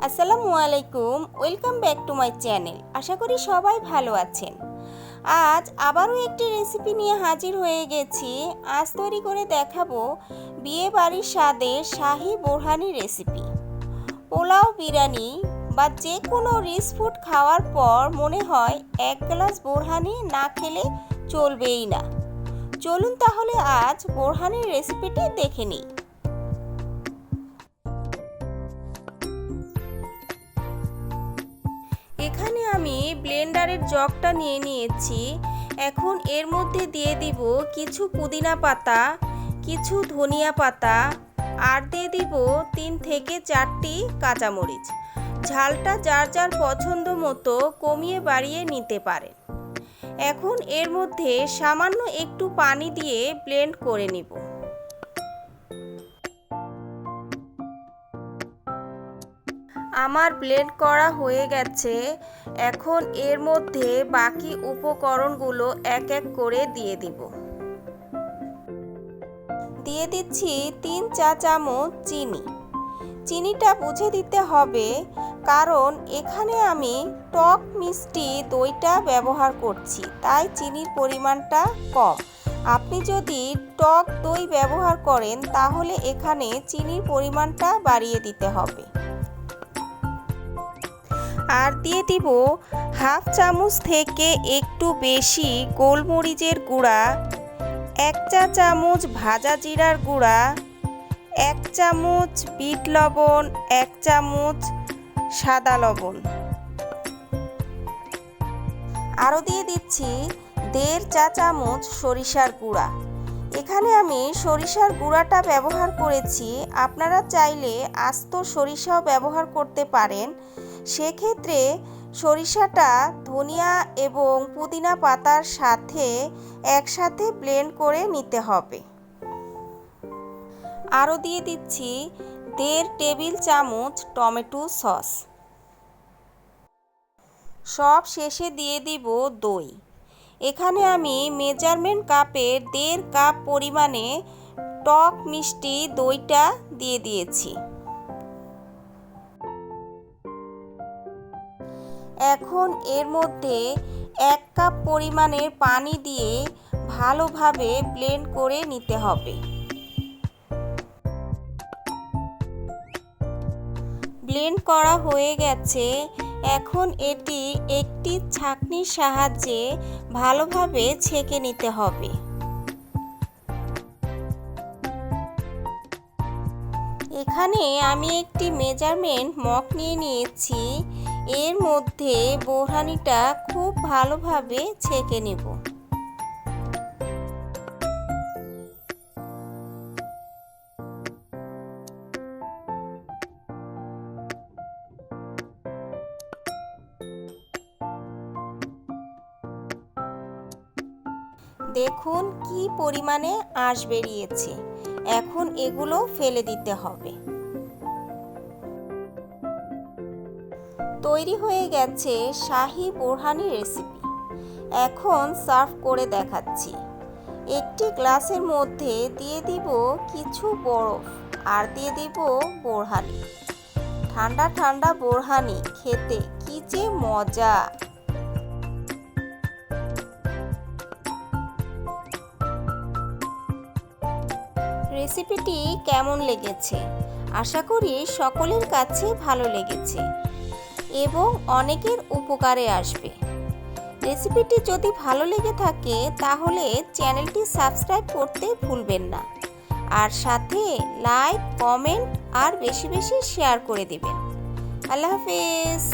আসসালামু আলাইকুম, welcome back to my channel. আশা করি সবাই ভালো আছেন। আজ আবারও একটি রেসিপি নিয়ে হাজির হয়ে গেছি। আজ তৈরি করে দেখাবো বিয়ে বাড়ির স্বাদের শাহি বোরহানি রেসিপি। পোলাও, বিরিয়ানি বা যে কোনো রিচ ফুড খাওয়ার পর মনে হয় এক গ্লাস বোরহানি না খেলে চলবেই না। চলুন তাহলে আজ বোরহানির রেসিপিটি দেখে নিই। এখানে আমি ব্লেন্ডারের জগটা নিয়ে নিয়েছি। এখন এর মধ্যে দিয়ে দিব কিছু পুদিনা পাতা, কিছু ধনিয়া পাতা, আর দিয়ে দিব 3 থেকে 4টি কাঁচামরিচ। ঝালটা যার যার পছন্দ মতো কমিয়ে বাড়িয়ে নিতে পারেন। এখন এর মধ্যে সামান্য একটু পানি দিয়ে ব্লেন্ড করে নিব। আমার ব্লেন্ড করা হয়ে গেছে। এখন এর মধ্যে বাকি উপকরণগুলো এক এক করে দিয়ে দিব। দিয়ে দিচ্ছি 3 চা চামচ চিনি। চিনিটা বুঝে দিতে হবে, কারণ এখানে আমি টক মিষ্টি দইটা ব্যবহার করছি, তাই চিনির পরিমাণটা কম। আপনি যদি টক দই ব্যবহার করেন তাহলে এখানে চিনির পরিমাণটা বাড়িয়ে দিতে হবে। আর দিয়ে দিব হাফ চামচ থেকে একটু বেশি গোলমরিচের গুঁড়া, 1 চা চামচ ভাজা জিরার গুঁড়া, 1 চামচ বিট লবণ, 1 চামচ সাদা লবণ। আরও দিয়ে দিচ্ছি 1.5 চা চামচ সরিষার গুঁড়া। এখানে আমি সরিষার গুঁড়াটা ব্যবহার করেছি, আপনারা চাইলে আস্ত সরিষাও ব্যবহার করতে পারেন। সেক্ষেত্রে সরিষাটা ধনিয়া এবং পুদিনা পাতার সাথে একসাথে ব্লেন্ড করে নিতে হবে। আরও দিয়ে দিচ্ছি 1.5 টেবিল চামচ টমেটো সস। সব শেষে দিয়ে দিব দই। এখানে আমি মেজারমেন্ট কাপের 1.5 কাপ পরিমাণে টক মিষ্টি দইটা দিয়ে দিয়েছি। এখন এর মধ্যে 1 কাপ পরিমাণের পানি দিয়ে ভালোভাবে ব্লেন্ড করে নিতে হবে। ব্লেন্ড করা হয়ে গেছে। এখন এটি একটি ছাঁকনির সাহায্যে ভালোভাবে ছেঁকে নিতে হবে। এখানে আমি একটি মেজারমেন্ট মগ নিয়ে নিয়েছি। এর মধ্যে বোরহানিটা খুব ভালোভাবে ছেঁকে নেব। দেখুন কি পরিমাণে আঁশ বেরিয়েছে। এখন এগুলো ফেলে দিতে হবে। তৈরি হয়ে গেছে শাহি বোরহানি রেসিপি। এখন সার্ভ করে দেখাচ্ছি। একটি গ্লাসের মধ্যে দিয়ে দিব কিছু বরফ আর দিয়ে দিব বোরহানি। ঠান্ডা ঠান্ডা বোরহানি খেতে কি যে মজা! রেসিপিটি কেমন লেগেছে? আশা করি সকলের কাছে ভালো লেগেছে এবং অনেকের উপকারে আসবে। রেসিপিটি যদি ভালো লেগে থাকে তাহলে চ্যানেলটি সাবস্ক্রাইব করতে ভুলবেন না, আর সাথে লাইক, কমেন্ট আর বেশি বেশি শেয়ার করে দিবেন। আল্লাহ হাফেজ।